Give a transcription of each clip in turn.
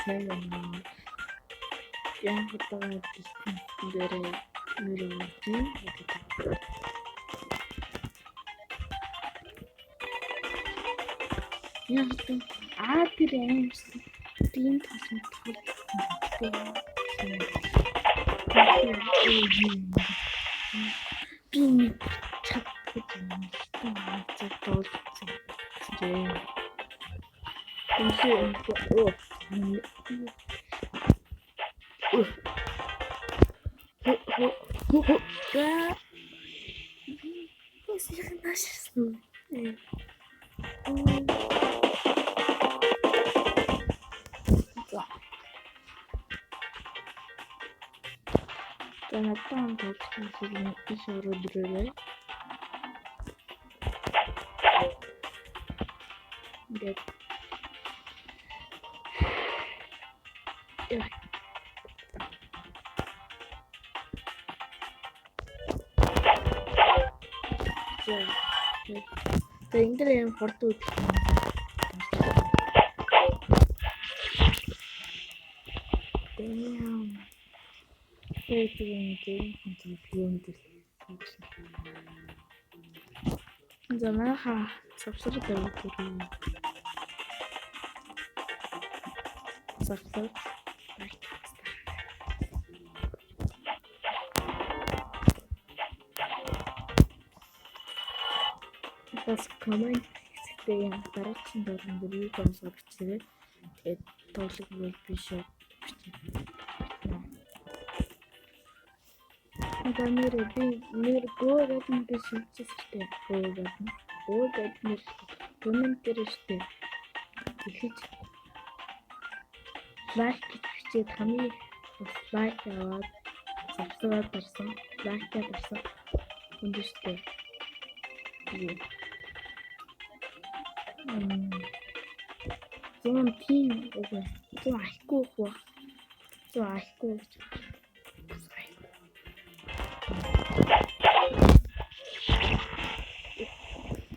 сайн байна. Яг удаага дээрээ нэрвэн яг тэр аимс тийм тасан би чаддаг юм За надад толгойн иш ороод ирээрээ. Ингээд за эндэр юм хурд үт. За манайхаа савсрал тавьдаг. Савсрал. Бас комент хийхдээ юм дараагийн дөрвөн дөрвийг сонсогчдээ тэгээд тоглох үйл биш үү? Нэр гоогээд нэг шилжчихсэн гоогээд нэг комментэр штэ ихэж лайк бичээд хамгийн лайк аваад сабскрайб дарсан лайктай дарсан хүн штэ зүүн тийм үгүй зүүн ахгүй хөө зүүн ахгүй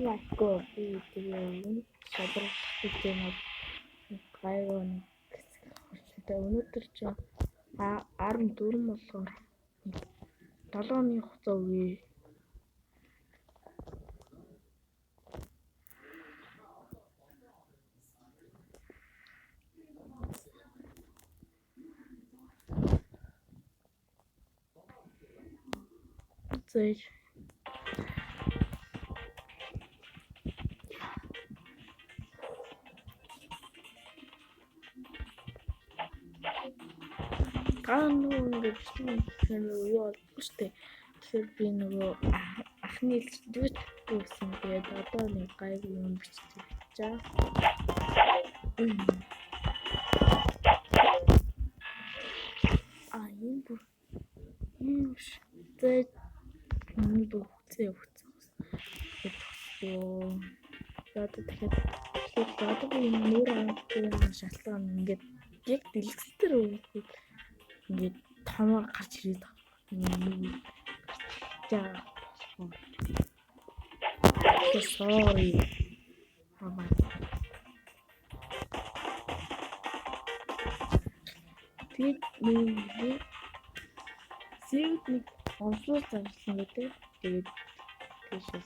Лайко видео шадар хийгээд гайван өнөөдөр ч 14 болохоор 7 оны хугацаа үе. Зэй ингээд юу болчихтэй. Тэгэхээр би нөгөө ахны дүүт гэсэн тэгээд одоо нэг гайг юм бичиж чаа. Ийм тэгээд бүгцээ тэгэхээр одоо би нөр авах шалтгаан ингээд яг дэлгэцээр өгөх ингээд томор гарч ирээд байна. Sorry. Тэгээд нэг онцлог зарсан гэдэг. Тэгээд тийшээ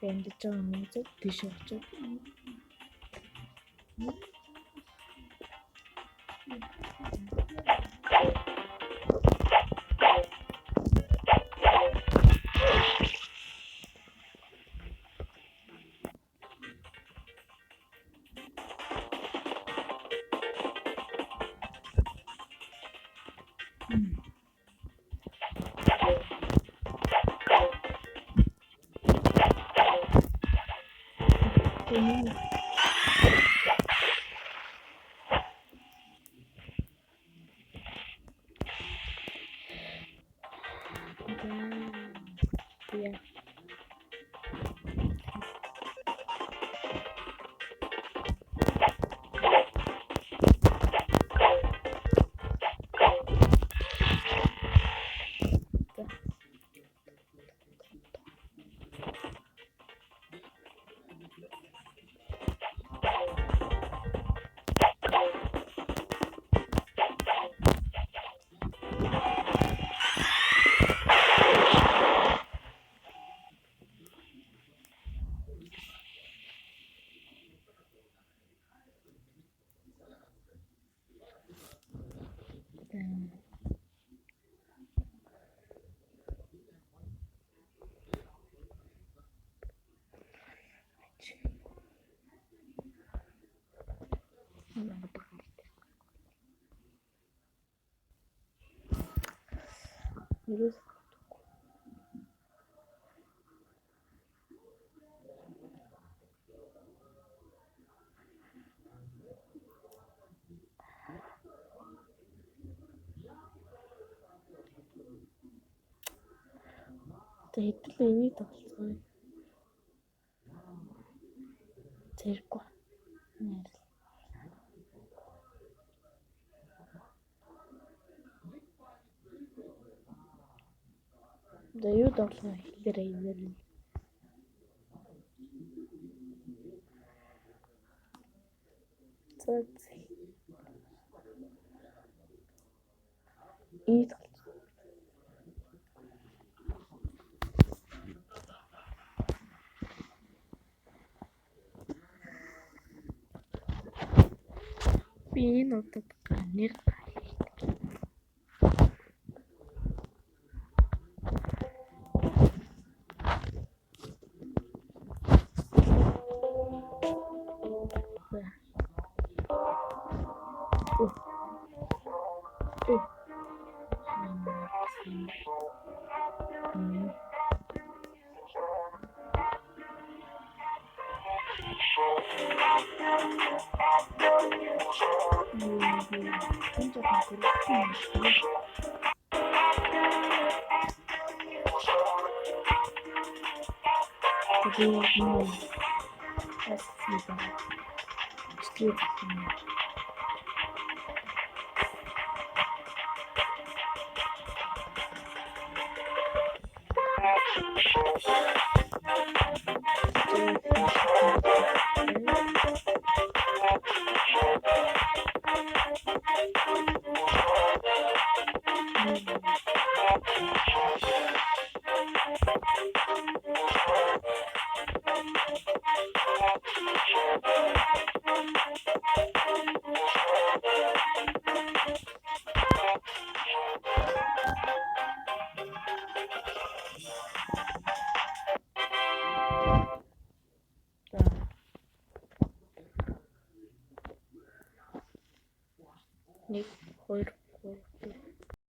энд ч тийш очив. Yeah. Ерөөс хэдэл энийг тоглоцгоо. Зэрэггүй. За юу тоглоно хэлээрэй юм. За энийг би энэ удаад нэг нэг 2 3